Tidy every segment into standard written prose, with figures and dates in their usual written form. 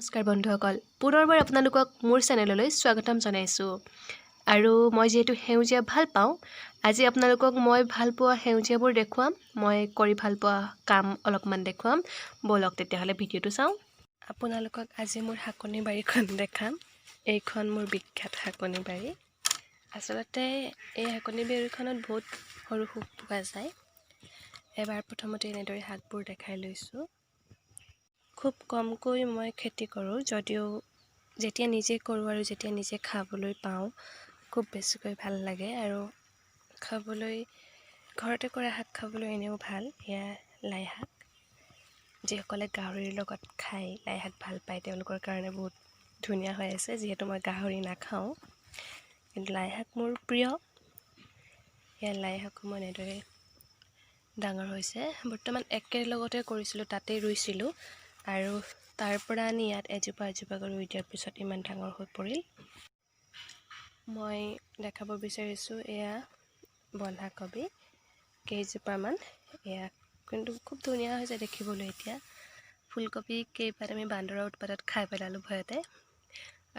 নমস্কাৰ বন্ধুসকল, পুনৰবাৰ আপোনালোকক মোৰ চেনেললৈ স্বাগতম জনাইছোঁ। আৰু মই যিহেতু সেউজীয়া ভাল পাওঁ, আজি আপোনালোকক মই ভাল পোৱা সেউজীয়াবোৰ দেখুৱাম। মই কৰি ভাল পোৱা কাম অলপমান দেখুৱাম। ব'লক তেতিয়াহ'লে ভিডিঅ'টো চাওঁ। আপোনালোকক আজি মোৰ শাকনি বাৰীখন দেখাম। এইখন মোৰ বিখ্যাত শাকনি বাৰী। আচলতে এই শাকনি বাৰীখনত বহুত সৰু শাক পোৱা যায়। এবাৰ প্ৰথমতে এনেদৰে শাকবোৰ দেখাই লৈছোঁ। খুব কমকৈ মই খেতি কৰোঁ, যদিও যেতিয়া নিজে কৰোঁ আৰু যেতিয়া নিজে খাবলৈ পাওঁ খুব বেছিকৈ ভাল লাগে। আৰু খাবলৈ ঘৰতে কৰা শাক খাবলৈ এনেও ভাল। এয়া লাই শাক, যিসকলে গাহৰিৰ লগত খাই লাই শাক ভাল পায় তেওঁলোকৰ কাৰণে বহুত ধুনীয়া হৈ আছে। যিহেতু মই গাহৰি নাখাওঁ, কিন্তু লাই শাক মোৰ প্ৰিয়। এয়া লাই শাকো মই এনেদৰে ডাঙৰ হৈছে। বৰ্তমান একেলগতে কৰিছিলোঁ, তাতেই ৰুইছিলোঁ আৰু তাৰ পৰা আনি ইয়াত এজোপা কৰি ৰুই দিয়াৰ পিছত ইমান ডাঙৰ হৈ পৰিল। মই দেখাব বিচাৰিছোঁ এয়া বন্ধাকবি কেইজোপামান। এয়া কিন্তু খুব ধুনীয়া হৈছে দেখিবলৈ। এতিয়া ফুলকবি কেইপাত আমি বান্দৰৰ উৎপাতত খাই পেলালোঁ ভয়তে,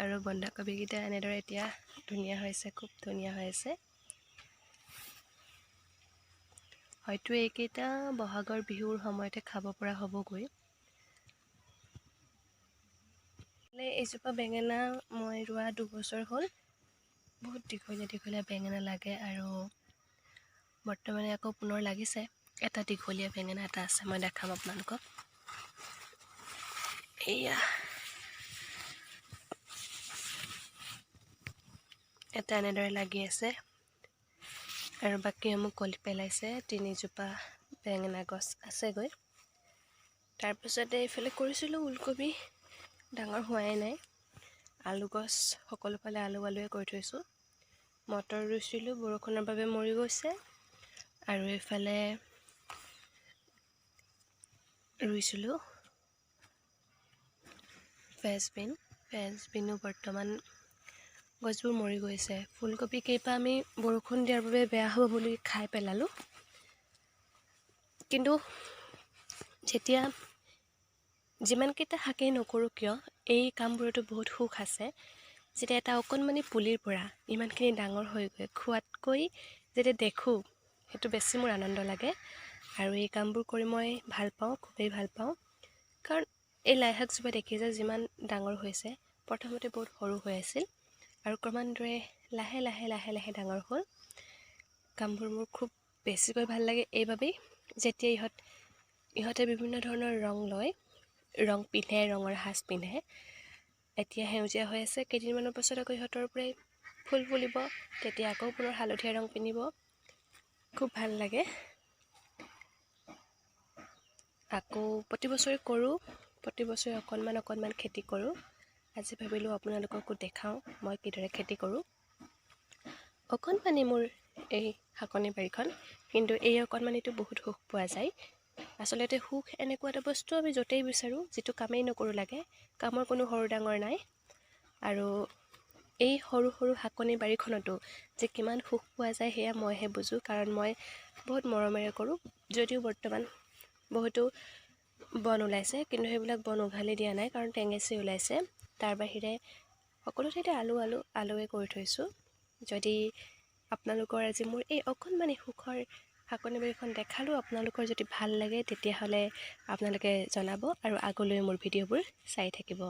আৰু বন্ধাকবিকেইটা এনেদৰে এতিয়া ধুনীয়া হৈছে, খুব ধুনীয়া হৈ আছে। হয়তো এইকেইটা বহাগৰ বিহুৰ সময়তে খাব পৰা হ'বগৈ। এইজোপা বেঙেনা মই ৰোৱা 2 বছৰ হ'ল। বহুত দীঘলীয়া বেঙেনা লাগে, আৰু বৰ্তমানে আকৌ পুনৰ লাগিছে। এটা দীঘলীয়া বেঙেনা এটা আছে, মই দেখাম আপোনালোকক। এয়া এটা এনেদৰে লাগি আছে, আৰু বাকীসমূহ কলি পেলাইছে। 3জোপা বেঙেনা গছ আছেগৈ। তাৰপিছতে এইফালে কৰিছিলোঁ ওলকবি, ডাঙৰ হোৱাই নাই। আলু গছ সকলোফালে আলুৱে কৰি থৈছোঁ। মটৰ ৰুইছিলোঁ, বৰষুণৰ বাবে মৰি গৈছে। আৰু এইফালে ৰুইছিলোঁ ফ্ৰেঞ্চবিনো বৰ্তমান গছবোৰ মৰি গৈছে। ফুলকবি কেইপা আমি বৰষুণ দিয়াৰ বাবে বেয়া হ'ব বুলি খাই পেলালোঁ। কিন্তু যেতিয়া যিমানকেইটা শাকেই নকৰোঁ কিয়, এই কামবোৰতো বহুত সুখ আছে। যেতিয়া এটা অকণমানি পুলিৰ পৰা ইমানখিনি ডাঙৰ হৈ গৈ খোৱাতকৈ যেতিয়া দেখোঁ, সেইটো বেছি মোৰ আনন্দ লাগে। আৰু এই কামবোৰ কৰি মই ভাল পাওঁ, খুবেই ভাল পাওঁ। কাৰণ এই লাই শাকজোপা দেখিছে যিমান ডাঙৰ হৈছে। প্ৰথমতে বহুত সৰু হৈ আছিল, আৰু ক্ৰমান্বয়ে লাহে লাহে ডাঙৰ হ'ল। কামবোৰ মোৰ খুব বেছিকৈ ভাল লাগে এইবাবেই, যেতিয়া ইহঁতে বিভিন্ন ধৰণৰ ৰং লয়, ৰং পিন্ধে, ৰঙৰ সাজ পিন্ধে। এতিয়া সেউজীয়া হৈ আছে, কেইদিনমানৰ পাছত আকৌ ইহঁতৰ পৰাই ফুল ফুলিব, তেতিয়া আকৌ পুনৰ হালধীয়া ৰং পিন্ধিব। খুব ভাল লাগে। আকৌ প্ৰতি বছৰে কৰোঁ, প্ৰতি বছৰে অকণমান খেতি কৰোঁ। আজি ভাবিলোঁ আপোনালোককো দেখাওঁ মই কিদৰে খেতি কৰোঁ। অকণমানি মোৰ এই শাকনি বাৰীখন, কিন্তু এই অকণমানিটো বহুত সুখ পোৱা যায়। আচলতে সুখ এনেকুৱা এটা বস্তু, আমি য'তেই বিচাৰোঁ, যিটো কামেই নকৰোঁ লাগে, কামৰ কোনো সৰু ডাঙৰ নাই। আৰু এই সৰু শাকনি বাৰীখনতো যে কিমান সুখ পোৱা যায় সেয়া মইহে বুজোঁ, কাৰণ মই বহুত মৰমেৰে কৰোঁ। যদিও বৰ্তমান বহুতো বন ওলাইছে, কিন্তু সেইবিলাক বন উঘালি দিয়া নাই, কাৰণ টেঙেচি ওলাইছে। তাৰ বাহিৰে সকলো ঠাইতে আলুৱে কৰি থৈছোঁ। যদি আপোনালোকৰ আজি মোৰ এই অকণমানি সুখৰ শাকনি বাৰীখন দেখালোঁ আপোনালোকৰ যদি ভাল লাগে, তেতিয়াহ'লে আপোনালোকে জনাব, আৰু আগলৈ মোৰ ভিডিঅ'বোৰ চাই থাকিব।